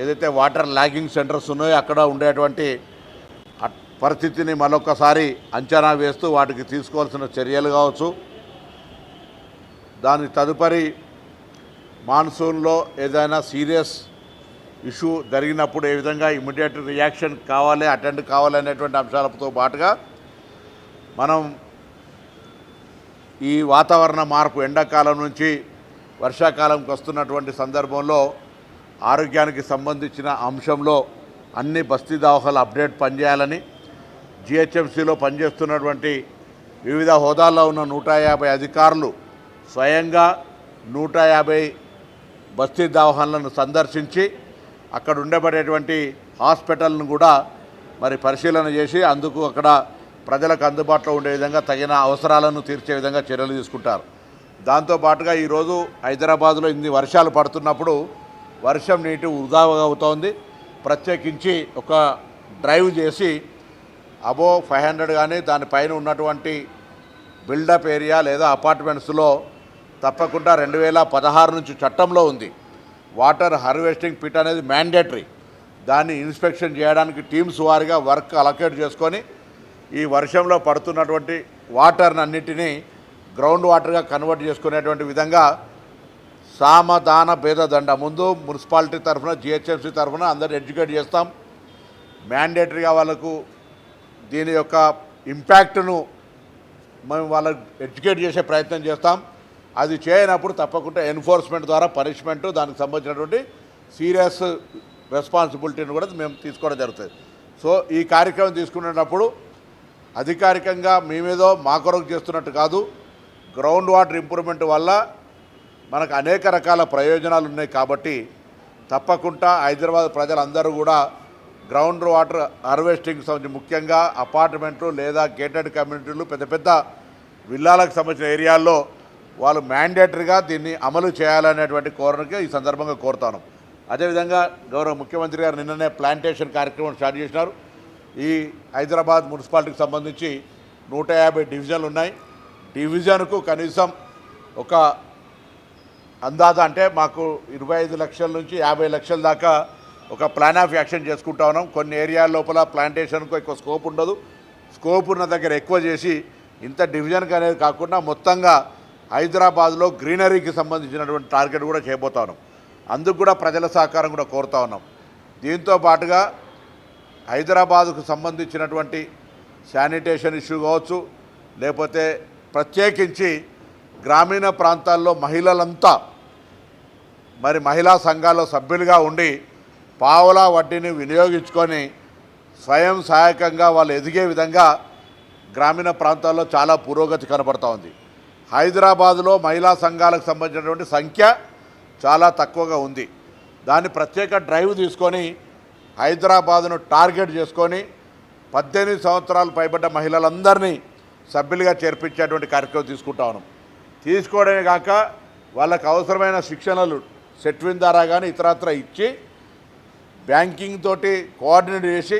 ఏదైతే water logging centres ఉన్నాయో అక్కడ ఉండేటువంటి పరిస్థితిని మరొకసారి అంచనా వేస్తూ వాటికి తీసుకోవాల్సిన చర్యలు కావచ్చు, దాని తదుపరి మాన్సూన్లో ఏదైనా సీరియస్ ఇష్యూ జరిగినప్పుడు ఏ విధంగా ఇమ్మీడియట్ రియాక్షన్ కావాలి, అటెండ్ కావాలి అనేటువంటి అంశాలతో పాటుగా మనం ఈ వాతావరణ మార్పు ఎండాకాలం నుంచి వర్షాకాలంకి వస్తున్నటువంటి సందర్భంలో ఆరోగ్యానికి సంబంధించిన అంశంలో అన్ని బస్తీ దవాఖానాలు అప్డేట్ పనిచేయాలని జిహెచ్ఎంసీలో పనిచేస్తున్నటువంటి వివిధ హోదాల్లో ఉన్న 150 అధికారులు స్వయంగా 150 బస్తీ దవాఖానాలను సందర్శించి అక్కడ ఉండబడేటువంటి హాస్పిటల్ను కూడా మరి పరిశీలన చేసి అందుకు అక్కడ ప్రజలకు అందుబాటులో ఉండే విధంగా తగిన అవసరాలను తీర్చే విధంగా చర్యలు తీసుకుంటారు. దాంతోపాటుగా ఈరోజు హైదరాబాద్లో ఇన్ని వర్షాలు పడుతున్నప్పుడు వర్షం నీటి వృధా అవుతోంది. ప్రత్యేకించి ఒక డ్రైవ్ చేసి అబో 500 కానీ దానిపైన ఉన్నటువంటి బిల్డప్ ఏరియా లేదా అపార్ట్మెంట్స్లో తప్పకుండా 2016 నుంచి చట్టంలో ఉంది. వాటర్ హార్వెస్టింగ్ పిట్ అనేది మ్యాండేటరీ. దాన్ని ఇన్స్పెక్షన్ చేయడానికి టీమ్స్ వారిగా వర్క్ అలొకేట్ చేసుకొని ఈ వర్షంలో పడుతున్నటువంటి వాటర్ని అన్నిటినీ గ్రౌండ్ వాటర్గా కన్వర్ట్ చేసుకునేటువంటి విధంగా సామధాన భేదదండ ముందు మున్సిపాలిటీ తరఫున జిహెచ్ఎంసీ తరఫున అందరు ఎడ్యుకేట్ చేస్తాం. మ్యాండేటరీగా వాళ్ళకు దీని యొక్క ఇంపాక్ట్ను మేము వాళ్ళకు ఎడ్యుకేట్ చేసే ప్రయత్నం చేస్తాం. అది చేయనప్పుడు తప్పకుండా ఎన్ఫోర్స్మెంట్ ద్వారా పనిష్మెంటు, దానికి సంబంధించినటువంటి సీరియస్ రెస్పాన్సిబిలిటీని కూడా మేము తీసుకోవడం జరుగుతుంది. సో ఈ కార్యక్రమం తీసుకునేటప్పుడు అధికారికంగా మేమేదో మా కొరకు చేస్తున్నట్టు కాదు, గ్రౌండ్ వాటర్ ఇంప్రూవ్మెంట్ వల్ల మనకు అనేక రకాల ప్రయోజనాలు ఉన్నాయి. కాబట్టి తప్పకుండా హైదరాబాద్ ప్రజలందరూ కూడా గ్రౌండ్ వాటర్ హార్వెస్టింగ్ సంబంధించి ముఖ్యంగా అపార్ట్మెంట్లు లేదా గేటెడ్ కమ్యూనిటీలు పెద్ద పెద్ద విల్లాలకు సంబంధించిన ఏరియాల్లో వాళ్ళు మ్యాండేటరీగా దీన్ని అమలు చేయాలనేటువంటి కోరిక ఈ సందర్భంగా కోరుతాను. అదేవిధంగా గౌరవ ముఖ్యమంత్రి గారు నిన్ననే ప్లాంటేషన్ కార్యక్రమం స్టార్ట్ చేసినారు. ఈ హైదరాబాద్ మున్సిపాలిటీకి సంబంధించి 150 డివిజన్లు ఉన్నాయి. డివిజన్కు కనీసం ఒక అందాజా అంటే మాకు 25 లక్షల నుంచి 50 లక్షల దాకా ఒక ప్లాన్ ఆఫ్ యాక్షన్ చేసుకుంటా ఉన్నాం. కొన్ని ఏరియాల లోపల ప్లాంటేషన్కు ఎక్కువ స్కోప్ ఉండదు, స్కోప్ ఉన్న దగ్గర ఎక్కువ చేసి ఇంత డివిజన్కి అనేది కాకుండా మొత్తంగా హైదరాబాద్లో గ్రీనరీకి సంబంధించినటువంటి టార్గెట్ కూడా చేయబోతా ఉన్నాం. అందుకు కూడా ప్రజల సహకారం కూడా కోరుతా ఉన్నాం. దీంతో పాటుగా హైదరాబాదుకు సంబంధించినటువంటి శానిటేషన్ ఇష్యూ కావచ్చు, లేకపోతే ప్రత్యేకించి గ్రామీణ ప్రాంతాల్లో మహిళలంతా మరి మహిళా సంఘాల్లో సభ్యులుగా ఉండి పావలా వడ్డీని వినియోగించుకొని స్వయం సహాయకంగా వాళ్ళు ఎదిగే విధంగా గ్రామీణ ప్రాంతాల్లో చాలా పురోగతి కనపడుతూ ఉంది. హైదరాబాదులో మహిళా సంఘాలకు సంబంధించినటువంటి సంఖ్య చాలా తక్కువగా ఉంది. దాన్ని ప్రత్యేక డ్రైవ్ తీసుకొని హైదరాబాదును టార్గెట్ చేసుకొని 18 సంవత్సరాలు పైబడ్డ మహిళలందరినీ సభ్యులుగా చేర్పించేటువంటి కార్యక్రమం తీసుకుంటా ఉన్నాం. తీసుకోవడమే కాక వాళ్ళకు అవసరమైన శిక్షణలు సెట్విన్ ద్వారా కానీ ఇతరత్ర ఇచ్చి బ్యాంకింగ్ తోటి కోఆర్డినేట్ చేసి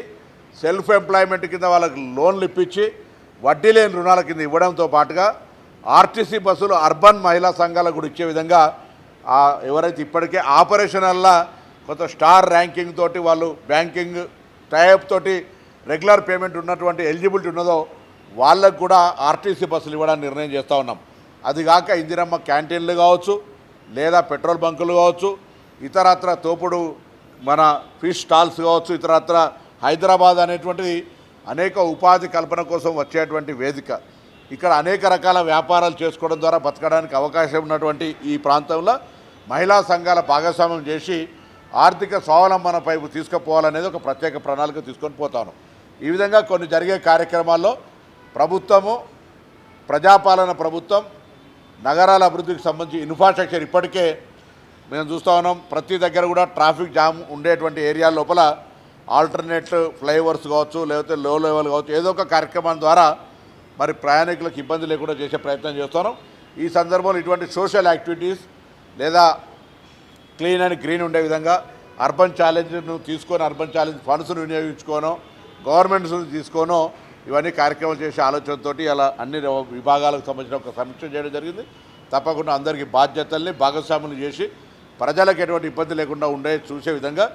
సెల్ఫ్ ఎంప్లాయ్మెంట్ కింద వాళ్ళకి లోన్లు ఇప్పించి వడ్డీ లేని రుణాల కింద ఇవ్వడంతో పాటుగా ఆర్టీసీ బస్సులు అర్బన్ మహిళా సంఘాలకు కూడా ఇచ్చే విధంగా ఎవరైతే ఇప్పటికే ఆపరేషనల్లా కొంత స్టార్ ర్యాంకింగ్ తోటి వాళ్ళు బ్యాంకింగ్ టైప్ తోటి రెగ్యులర్ పేమెంట్ ఉన్నటువంటి ఎలిజిబిలిటీ ఉన్నదో వాళ్ళకు కూడా ఆర్టీసీ బస్సులు ఇవ్వడానికి నిర్ణయం చేస్తూ ఉన్నాం. అది కాక ఇందిరమ్మ క్యాంటీన్లు కావచ్చు, లేదా పెట్రోల్ బంకులు కావచ్చు, ఇతరత్ర తోపుడు మన ఫిష్ స్టాల్స్ కావచ్చు, ఇతరత్ర హైదరాబాద్ అనేటువంటిది అనేక ఉపాధి కల్పన కోసం వచ్చేటువంటి వేదిక. ఇక్కడ అనేక రకాల వ్యాపారాలు చేసుకోవడం ద్వారా బతకడానికి అవకాశం ఉన్నటువంటి ఈ ప్రాంతంలో మహిళా సంఘాల భాగస్వామ్యం చేసి ఆర్థిక స్వావలంబన వైపు తీసుకుపోవాలనేది ఒక ప్రత్యేక ప్రణాళిక తీసుకొని పోతాను. ఈ విధంగా కొన్ని జరిగే కార్యక్రమాల్లో ప్రభుత్వము, ప్రజాపాలన ప్రభుత్వం, నగరాల అభివృద్ధికి సంబంధించి ఇన్ఫ్రాస్ట్రక్చర్ ఇప్పటికే మేము చూస్తూ ఉన్నాం. ప్రతి దగ్గర కూడా ట్రాఫిక్ జామ్ ఉండేటువంటి ఏరియా లోపల ఆల్టర్నేట్ ఫ్లైఓవర్స్ కావచ్చు, లేకపోతే లో లెవెల్ కావచ్చు, ఏదో ఒక కార్యక్రమం ద్వారా మరి ప్రయాణికులకు ఇబ్బంది లేకుండా చేసే ప్రయత్నం చేస్తున్నాం. ఈ సందర్భంలో ఇటువంటి సోషల్ యాక్టివిటీస్ లేదా క్లీన్ అండ్ గ్రీన్ ఉండే విధంగా అర్బన్ ఛాలెంజ్ను తీసుకొని అర్బన్ ఛాలెంజ్ ఫండ్స్ను వినియోగించుకోనో గవర్నమెంట్స్ తీసుకోనో ఇవన్నీ కార్యక్రమాలు చేసే ఆలోచనతో అలా అన్ని విభాగాలకు సంబంధించిన ఒక సమీక్ష చేయడం జరిగింది. తప్పకుండా అందరికీ బాధ్యతల్ని భాగస్వాములు చేసి ప్రజలకు ఎటువంటి ఇబ్బంది లేకుండా ఉండే చూసే విధంగా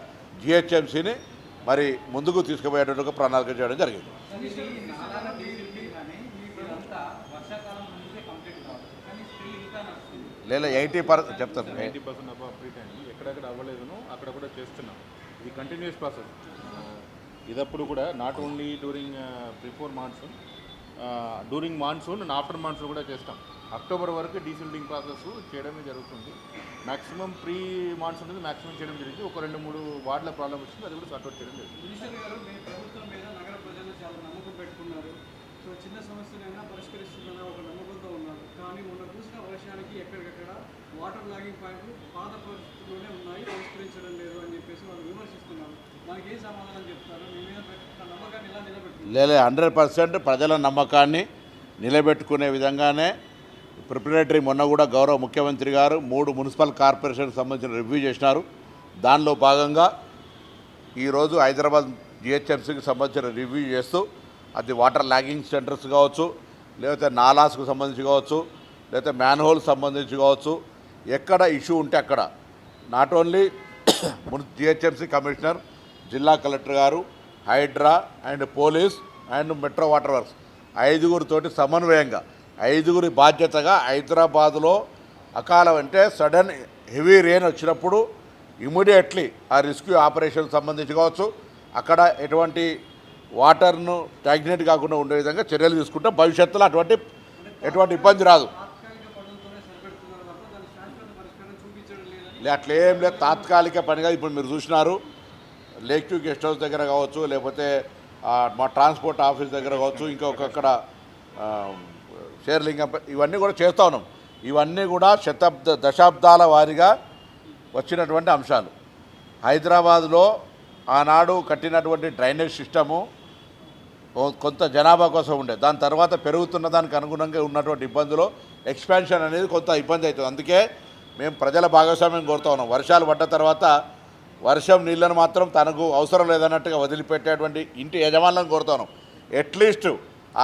జిహెచ్ఎంసీని మరి ముందుకు తీసుకుపోయేటట్టుగా ప్రణాళిక చేయడం జరిగింది. లేదా 80% చెప్తాను. 90% కంప్లీట్ అయింది. ఎక్కడెక్కడ అవ్వలేదునో అక్కడ కూడా చేస్తున్నాం. ఇది కంటిన్యూస్ ప్రాసెస్. ఇదప్పుడు కూడా not only before monsoon, during monsoon and after monsoon కూడా చేస్తాం. అక్టోబర్ వరకు డీసిల్టింగ్ ప్రాసెస్ చేయడమే జరుగుతుంది. మ్యాక్సిమం ప్రీ మాన్సూన్ అనేది మ్యాక్సిమం చేయడం జరిగింది. ఒక 2-3 వార్డుల ప్రాబ్లం వచ్చింది, అది కూడా సార్ట్అవుట్ చేయడం జరిగింది. ప్రభుత్వం మీద నగర ప్రజలు చాలా నమ్మకం పెట్టుకున్నారు. సో చిన్న సమస్యలైనా పరిష్కరిస్తుందన్న ఒక నమ్మకంతో ఉన్నారు. కానీ మొన్న చూసిన వర్షానికి ఎక్కడికక్కడ వాటర్ లాగింగ్ పాయింట్లు పాత పరిస్థితుల్లోనే ఉన్నాయి, పరిష్కరించడం లేదు అని చెప్పేసి వాళ్ళు విమర్శిస్తున్నారు. దానికి ఏం సమాధానం చెప్తారు? మీ మీద నమ్మకాన్ని ఎలా నిలబెట్టుకుంటారు? లేదా 100% ప్రజల నమ్మకాన్ని నిలబెట్టుకునే విధంగానే ప్రిపరేటరీ మొన్న కూడా గౌరవ ముఖ్యమంత్రి గారు 3 మున్సిపల్ కార్పొరేషన్కి సంబంధించిన రివ్యూ చేసినారు. దానిలో భాగంగా ఈరోజు హైదరాబాద్ జిహెచ్ఎంసీకి సంబంధించిన రివ్యూ చేస్తూ అది వాటర్ లాగింగ్ సెంటర్స్ కావచ్చు, లేకపోతే నాలాస్కు సంబంధించి కావచ్చు, లేకపోతే మ్యాన్హోల్ సంబంధించి కావచ్చు, ఎక్కడ ఇష్యూ ఉంటే అక్కడ నాట్ ఓన్లీ జిహెచ్ఎంసీ కమిషనర్, జిల్లా కలెక్టర్ గారు, Hydraa and police and metro water works 5గురితోటి సమన్వయంగా 5గురి బాధ్యతగా హైదరాబాదులో అకాలం అంటే సడన్ హెవీ రెయిన్ వచ్చినప్పుడు ఇమీడియట్లీ ఆ రెస్క్యూ ఆపరేషన్ సంబంధించి కావచ్చు, అక్కడ ఎటువంటి వాటర్ను స్టాగ్నేట్ కాకుండా ఉండే విధంగా చర్యలు తీసుకుంటే భవిష్యత్తులో ఎటువంటి ఇబ్బంది రాదు. అట్లా ఏం లేదు, తాత్కాలిక పనిగా ఇప్పుడు మీరు చూసినారు లేక్ వ్యూ గెస్ట్ హౌస్ దగ్గర కావచ్చు, లేకపోతే మా ట్రాన్స్పోర్ట్ ఆఫీస్ దగ్గర కావచ్చు, ఇంకొకక్కడ షేర్లింగం, ఇవన్నీ కూడా చేస్తూ ఉన్నాం. ఇవన్నీ కూడా దశాబ్దాల వారీగా వచ్చినటువంటి అంశాలు. హైదరాబాద్లో ఆనాడు కట్టినటువంటి డ్రైనేజ్ సిస్టము కొంత జనాభా కోసం ఉండే, దాని తర్వాత పెరుగుతున్న దానికి అనుగుణంగా ఉన్నటువంటి ఇబ్బందులు ఎక్స్పాన్షన్ అనేది కొంత ఇబ్బంది అవుతుంది. అందుకే మేము ప్రజల భాగస్వామ్యం కోరుతా ఉన్నాం. వర్షాలు పడ్డ తర్వాత వర్షం నీళ్ళను మాత్రం తనకు అవసరం లేదన్నట్టుగా వదిలిపెట్టేటువంటి ఇంటి యజమానులను కోరుతా ఉన్నాం. అట్లీస్ట్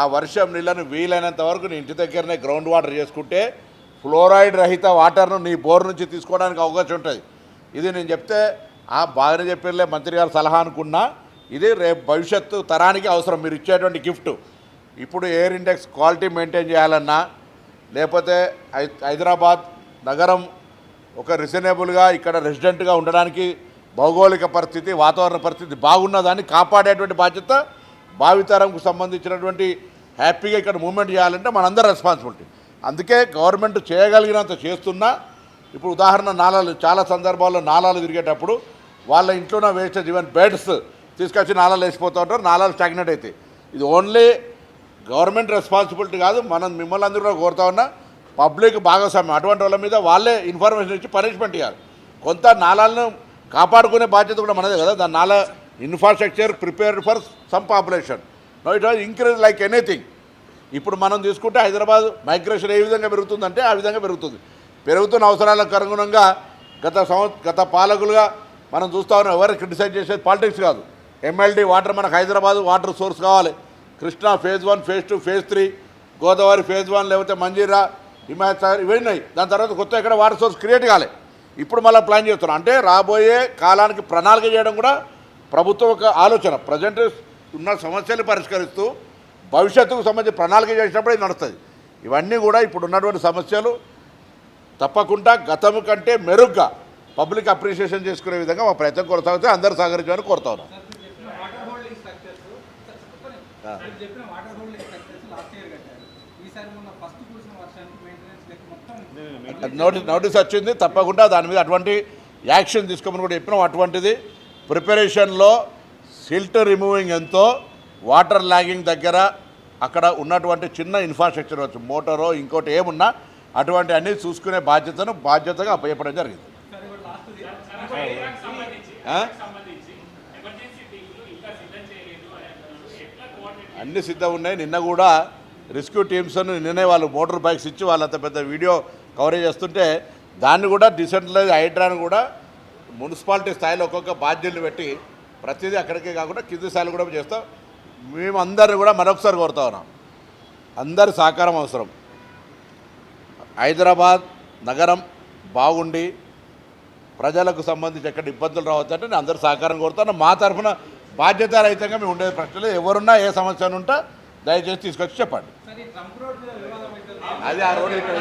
ఆ వర్షం నీళ్ళను వీలైనంత వరకు నీ ఇంటి దగ్గరనే గ్రౌండ్ వాటర్ చేసుకుంటే ఫ్లోరైడ్ రహిత వాటర్ను నీ బోర్ నుంచి తీసుకోవడానికి అవకాశం ఉంటుంది. ఇది నేను చెప్తే బాగానే చెప్పిర్లే మంత్రి గారు సలహా అనుకున్నా, ఇది రేపు భవిష్యత్తు తరానికి అవసరం. మీరు ఇచ్చేటువంటి గిఫ్ట్ ఇప్పుడు ఎయిర్ ఇండెక్స్ క్వాలిటీ మెయింటైన్ చేయాలన్నా, లేకపోతే హైదరాబాద్ నగరం ఒక రీజనబుల్గా ఇక్కడ రెసిడెంట్గా ఉండడానికి భౌగోళిక పరిస్థితి, వాతావరణ పరిస్థితి బాగున్నదాన్ని కాపాడేటువంటి బాధ్యత భావితరంకు సంబంధించినటువంటి హ్యాపీగా ఇక్కడ మూవ్మెంట్ చేయాలంటే మనందరం రెస్పాన్సిబిలిటీ. అందుకే గవర్నమెంట్ చేయగలిగినంత చేస్తున్నా. ఇప్పుడు ఉదాహరణ నాలాలు, చాలా సందర్భాల్లో నాలాలు తిరిగేటప్పుడు వాళ్ళ ఇంట్లోనే వేస్టేజ్ ఈవెన్ బెడ్స్ తీసుకొచ్చి నాలాలు వేసిపోతూ ఉంటారు, నాలాలు స్టాగ్నేట్ అవుతాయి. ఇది ఓన్లీ గవర్నమెంట్ రెస్పాన్సిబిలిటీ కాదు, మనం మిమ్మల్ని అందరూ కూడా కోరుతా ఉన్నా పబ్లిక్ భాగస్వామ్యం. అటువంటి వాళ్ళ మీద వాళ్ళే ఇన్ఫర్మేషన్ ఇచ్చి పనిష్మెంట్ ఇవ్వాలి. కొంత నాలాలను కాపాడుకునే బాధ్యత కూడా మనదే కదా. దాని నాలా infrastructure prepared for some population, no it was increase like anything. ఇప్పుడు మనం తీసుకుంటే హైదరాబాద్ మైగ్రేషన్ ఏ విధంగా పెరుగుతుందంటే ఆ విధంగా పెరుగుతుంది. పెరుగుతున్న అవసరాలకు అనుగుణంగా గత పాలకులుగా మనం చూస్తూ ఉన్నాం. ఎవరు క్రిటిసైజ్ చేసేది పాలిటిక్స్ కాదు. ఎమ్మెల్డీ వాటర్ మనకు హైదరాబాద్ వాటర్ సోర్స్ కావాలి. Krishna phase 1, phase 2, phase 3, Godavari phase 1, లేకపోతే మంజీరా, హిమాయత్ సాగర్ ఇవన్నీ. దాని తర్వాత కొత్త ఎక్కడ వాటర్ సోర్స్ క్రియేట్ కావాలి. ఇప్పుడు మళ్ళీ ప్లాన్ చేస్తున్నాం. అంటే రాబోయే కాలానికి ప్రణాళిక చేయడం కూడా ప్రభుత్వం ఒక ఆలోచన. ప్రజెంట్ ఉన్న సమస్యలు పరిష్కరిస్తూ భవిష్యత్తుకు సంబంధించి ప్రణాళిక చేసినప్పుడు ఇది నడుస్తుంది. ఇవన్నీ కూడా ఇప్పుడు ఉన్నటువంటి సమస్యలు తప్పకుండా గతం కంటే మెరుగ్గా పబ్లిక్ అప్రిషియేషన్ చేసుకునే విధంగా మా ప్రయత్నం కొనసాగితే అందరూ సహకరించాలని కోరుతా ఉన్నాం. నోటీస్ వచ్చింది, తప్పకుండా దాని మీద అటువంటి యాక్షన్ తీసుకోమని కూడా చెప్పినాం. అటువంటిది ప్రిపరేషన్లో సిల్ట్ రిమూవింగ్ ఎంతో, వాటర్ లాగింగ్ దగ్గర అక్కడ ఉన్నటువంటి చిన్న ఇన్ఫ్రాస్ట్రక్చర్ వచ్చు, మోటారో ఇంకోటి ఏమున్నా అటువంటి అన్నీ చూసుకునే బాధ్యతగా అప్పచెప్పడం జరిగింది. అన్నీ సిద్ధం ఉన్నాయి. నిన్న కూడా రెస్క్యూ టీమ్స్ నిన్నే వాళ్ళు మోటార్ బైక్స్ ఇచ్చి వాళ్ళంత పెద్ద వీడియో కవరేజ్ చేస్తుంటే దాన్ని కూడా డిసెంట్రలైజ్ హైడ్రాను కూడా మున్సిపాలిటీ స్థాయిలో ఒక్కొక్క బాధ్యతలు పెట్టి ప్రతిదీ అక్కడికే కాకుండా కింది స్థాయిలో కూడా చేస్తాం. మేమందరిని కూడా మరొకసారి కోరుతా ఉన్నాం, అందరి సహకారం అవసరం. హైదరాబాద్ నగరం బాగుండి ప్రజలకు సంబంధించి ఎక్కడ ఇబ్బందులు రావద్దంటే నేను అందరూ సహకారం కోరుతాను. మా తరఫున బాధ్యతారహితంగా మేము ఉండేది ప్రశ్నలు ఎవరున్నా ఏ సమస్య ఉంటే దయచేసి తీసుకొచ్చి చెప్పండి. సరే ట్రంప్ రోడ్ మీద వివాదం అయితే అది ఆ రోడ్డు ఇక్కడ